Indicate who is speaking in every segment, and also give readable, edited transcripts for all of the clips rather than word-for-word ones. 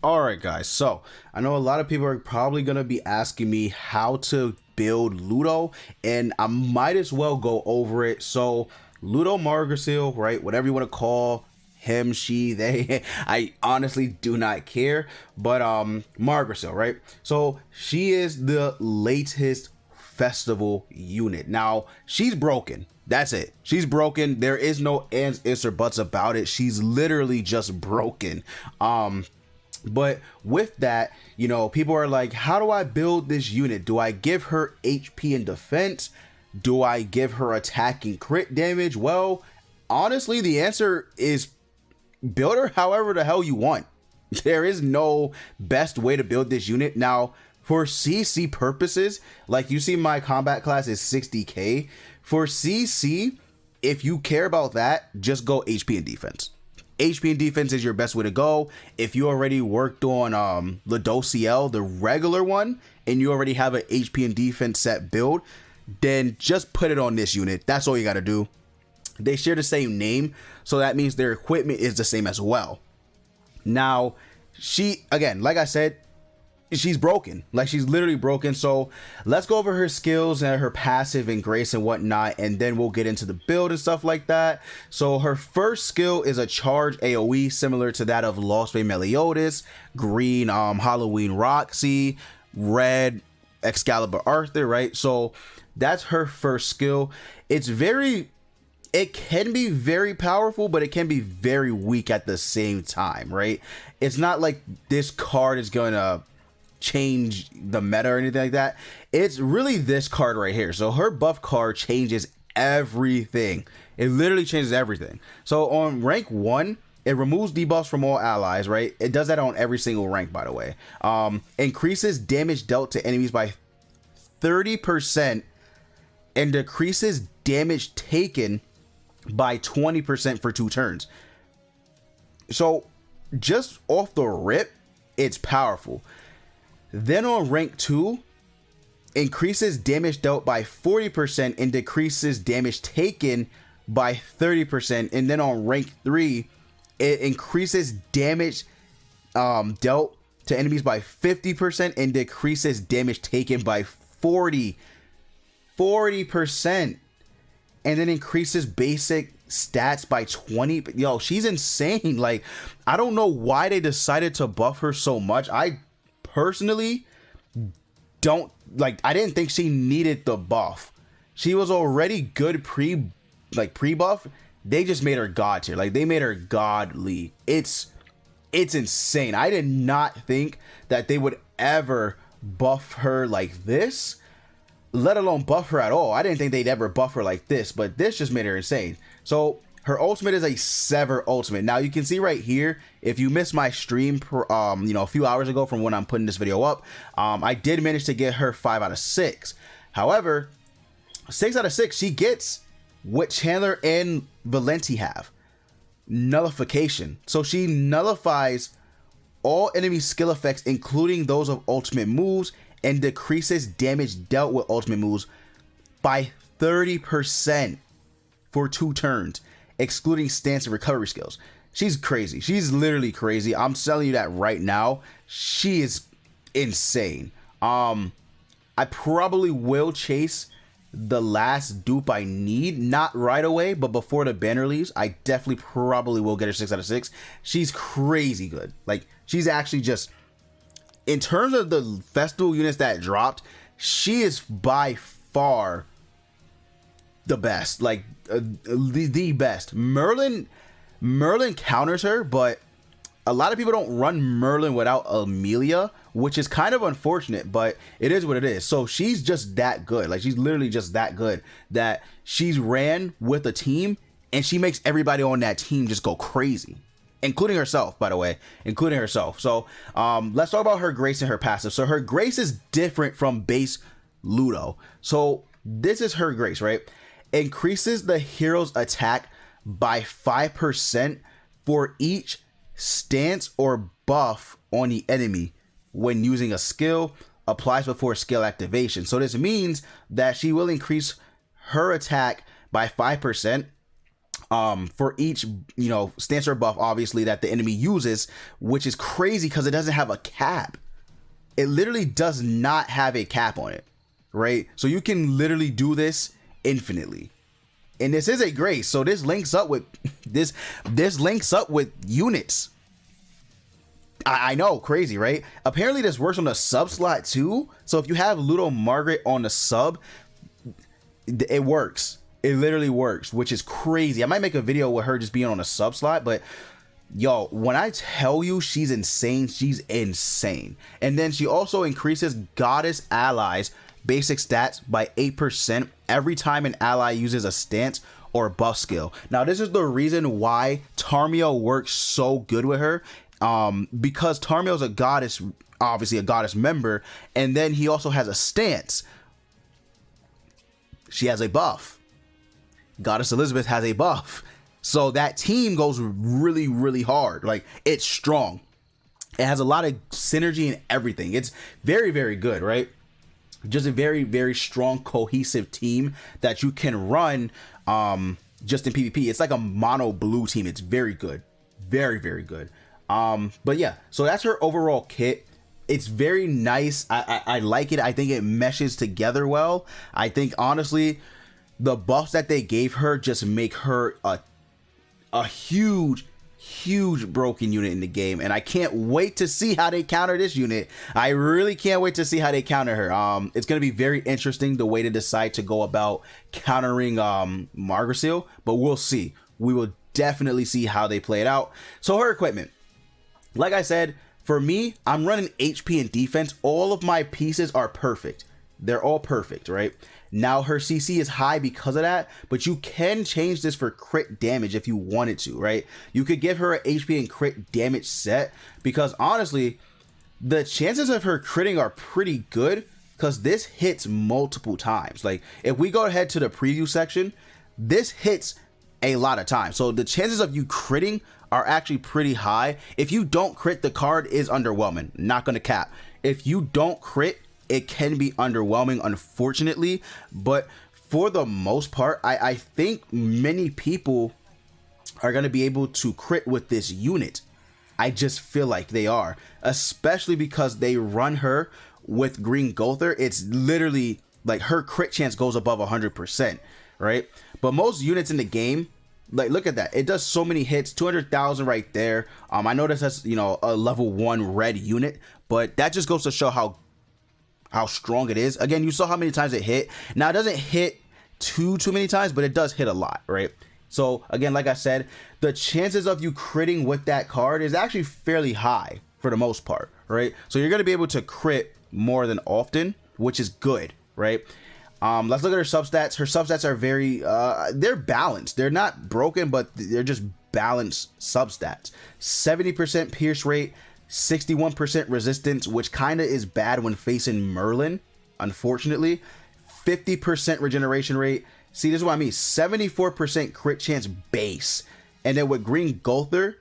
Speaker 1: All right, guys. So I know a lot of people are probably going to be asking me how to build Ludo, and I might as well go over it. So Ludo Margrseal, right? Whatever you want to call him, she, they, I honestly do not care. But Margrseal, right? So she is the latest festival unit. Now she's broken. That's it. She's broken. There is no ands, ifs, or buts about it. She's literally just broken. But with that, you know, people are like, how do I build this unit? Do I give her HP and defense? Do I give her attack and crit damage? Well, honestly, the answer is build her however the hell you want. There is no best way to build this unit. Now, for CC purposes, like you see my combat class is 60k. For CC, if you care about that, just go HP and defense. HP and defense is your best way to go. If you already worked on Ludociel, the regular one, and you already have an HP and defense set build, then just put it on this unit. That's all you got to do. They share the same name, so that means their equipment is the same as well. Now, she, again, like I said, she's broken. Like, she's literally broken. So let's go over her skills and her passive and grace and whatnot, and then we'll get into the build and stuff like that. So her first skill is a charge AoE similar to that of Lost Bay Meliodas, green Halloween Roxy, red Excalibur Arthur, right? So that's her first skill. It can be very powerful, but it can be very weak at the same time, right? It's not like this card is going to change the meta or anything like that. It's really this card right here. So her buff card changes everything. It literally changes everything. So on rank 1, it removes debuffs from all allies, right? It does that on every single rank, by the way. Increases damage dealt to enemies by 30% and decreases damage taken by 20% for 2 turns. So just off the rip, it's powerful. Then on rank 2, increases damage dealt by 40% and decreases damage taken by 30%. And then on rank 3, it increases damage dealt to enemies by 50% and decreases damage taken by 40%. And then increases basic stats by 20. Yo, she's insane. Like, I don't know why they decided to buff her so much. I personally I didn't think she needed the buff. She was already good pre-buff. They just made her god tier. Like, they made her godly. It's insane. I did not think that they would ever buff her like this, let alone buff her at all. I didn't think they'd ever buff her like this, but this just made her insane. So her ultimate is a Sever ultimate. Now you can see right here, if you missed my stream a few hours ago from when I'm putting this video up, I did manage to get her 5 out of 6. However, 6 out of 6, she gets what Chandler and Valenti have. Nullification. So she nullifies all enemy skill effects, including those of ultimate moves, and decreases damage dealt with ultimate moves by 30% for 2 turns, excluding stance and recovery skills. She's crazy. She's literally crazy. I'm telling you that right now. She is insane. I probably will chase the last dupe I need, not right away, but before the banner leaves. I definitely probably will get her 6 out of 6. She's crazy good. Like, she's actually just, in terms of the festival units that dropped, she is by far the best. Like, the best. Merlin counters her, but a lot of people don't run Merlin without Amelia, which is kind of unfortunate, but it is what it is. So she's just that good. Like, she's literally just that good that she's ran with a team and she makes everybody on that team just go crazy, including herself, by the way, including herself. So let's talk about her grace and her passive. So her grace is different from base Ludo. So this is her grace, right? Increases the hero's attack by 5% for each stance or buff on the enemy when using a skill. Applies before skill activation. So this means that she will increase her attack by 5% for each, stance or buff, obviously, that the enemy uses, which is crazy because it doesn't have a cap. It literally does not have a cap on it, right? So you can literally do this infinitely. And this is a grace, so this links up with this links up with units. I know, crazy, right? Apparently this works on the sub slot too. So if you have Ludo Margaret on the sub, it works. It literally works, which is crazy. I might make a video with her just being on a sub slot, but yo, when I tell you she's insane, she's insane. And then she also increases goddess allies basic stats by 8% every time an ally uses a stance or buff skill. Now, this is the reason why Tarmio works so good with her, because Tarmio's a goddess, obviously a goddess member, and then he also has a stance. She has a buff. Goddess Elizabeth has a buff. So that team goes really, really hard. Like, it's strong. It has a lot of synergy and everything. It's very, very good, right? Just a very, very strong, cohesive team that you can run just in PvP. It's like a mono blue team. It's very good. Very, very good. But yeah, so that's her overall kit. It's very nice. I like it. I think it meshes together well. I think, honestly, the buffs that they gave her just make her a huge broken unit in the game, and I can't wait to see how they counter this unit. I really can't wait to see how they counter her. It's gonna be very interesting the way to decide to go about countering Margarseal, but we'll see. We will definitely see how they play it out. So her equipment, like I said, for me, I'm running HP and defense. All of my pieces are perfect. They're all perfect, right? Now her CC is high because of that, but you can change this for crit damage if you wanted to, right? You could give her an HP and crit damage set, because honestly, the chances of her critting are pretty good because this hits multiple times. Like, if we go ahead to the preview section, this hits a lot of times. So the chances of you critting are actually pretty high. If you don't crit, the card is underwhelming. Not gonna cap. If you don't crit, it can be underwhelming, unfortunately, but for the most part, I think many people are going to be able to crit with this unit. I just feel like they are, especially because they run her with Green Gother. It's literally like her crit chance goes above 100%, right? But most units in the game, like, look at that. It does so many hits, 200,000 right there. I know this has, a level 1 red unit, but that just goes to show how strong it is. Again, you saw how many times it hit. Now, it doesn't hit too many times, but it does hit a lot, right? So again, like I said, the chances of you critting with that card is actually fairly high for the most part, right? So you're going to be able to crit more than often, which is good, right? Let's look at her substats. Her substats are very they're balanced. They're not broken, but they're just balanced substats. 70% pierce rate, 61% resistance, which kind of is bad when facing Merlin, unfortunately. 50% regeneration rate. See, this is what I mean. 74% crit chance base. And then with Green Gother,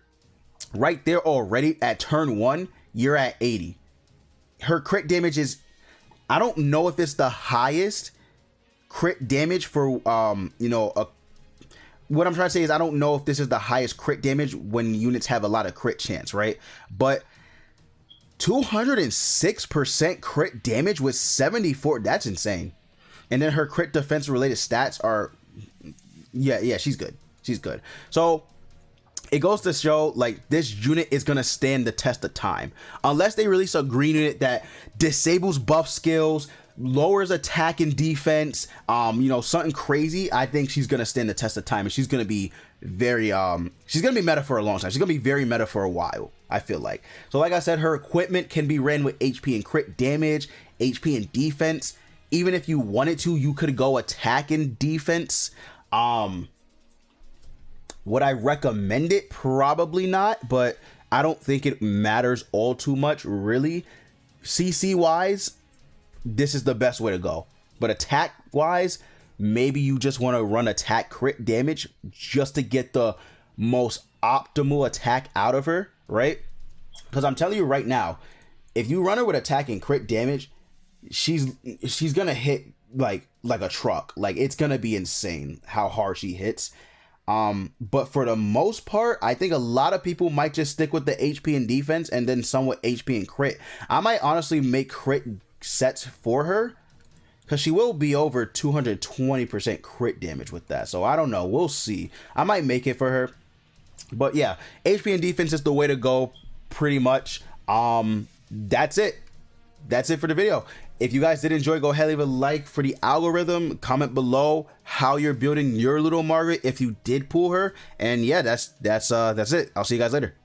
Speaker 1: right there already at turn 1, you're at 80. Her crit damage is, I don't know if it's the highest crit damage for, what I'm trying to say is I don't know if this is the highest crit damage when units have a lot of crit chance, right? But 206% crit damage with 74, that's insane. And then her crit defense related stats are, yeah, she's good. She's good. So it goes to show, like, this unit is going to stand the test of time. Unless they release a green unit that disables buff skills, lowers attack and defense, something crazy, I think she's going to stand the test of time. And she's going to be very, she's going to be meta for a long time. She's going to be very meta for a while, I feel like. So like I said, her equipment can be ran with HP and crit damage, HP and defense. Even if you wanted to, you could go attack and defense. Would I recommend it? Probably not, but I don't think it matters all too much, really. CC wise, this is the best way to go. But attack wise, maybe you just want to run attack crit damage just to get the most optimal attack out of her, right? Because I'm telling you right now, if you run her with attack and crit damage, she's gonna hit like a truck. Like, it's gonna be insane how hard she hits. But for the most part, I think a lot of people might just stick with the HP and defense and then some with HP and crit. I might honestly make crit sets for her, because she will be over 220% crit damage with that. So I don't know. We'll see. I might make it for her. But yeah, HP and defense is the way to go pretty much. That's it. That's it for the video. If you guys did enjoy, go ahead and leave a like for the algorithm. Comment below how you're building your little Margaret if you did pull her. And yeah, that's it. I'll see you guys later.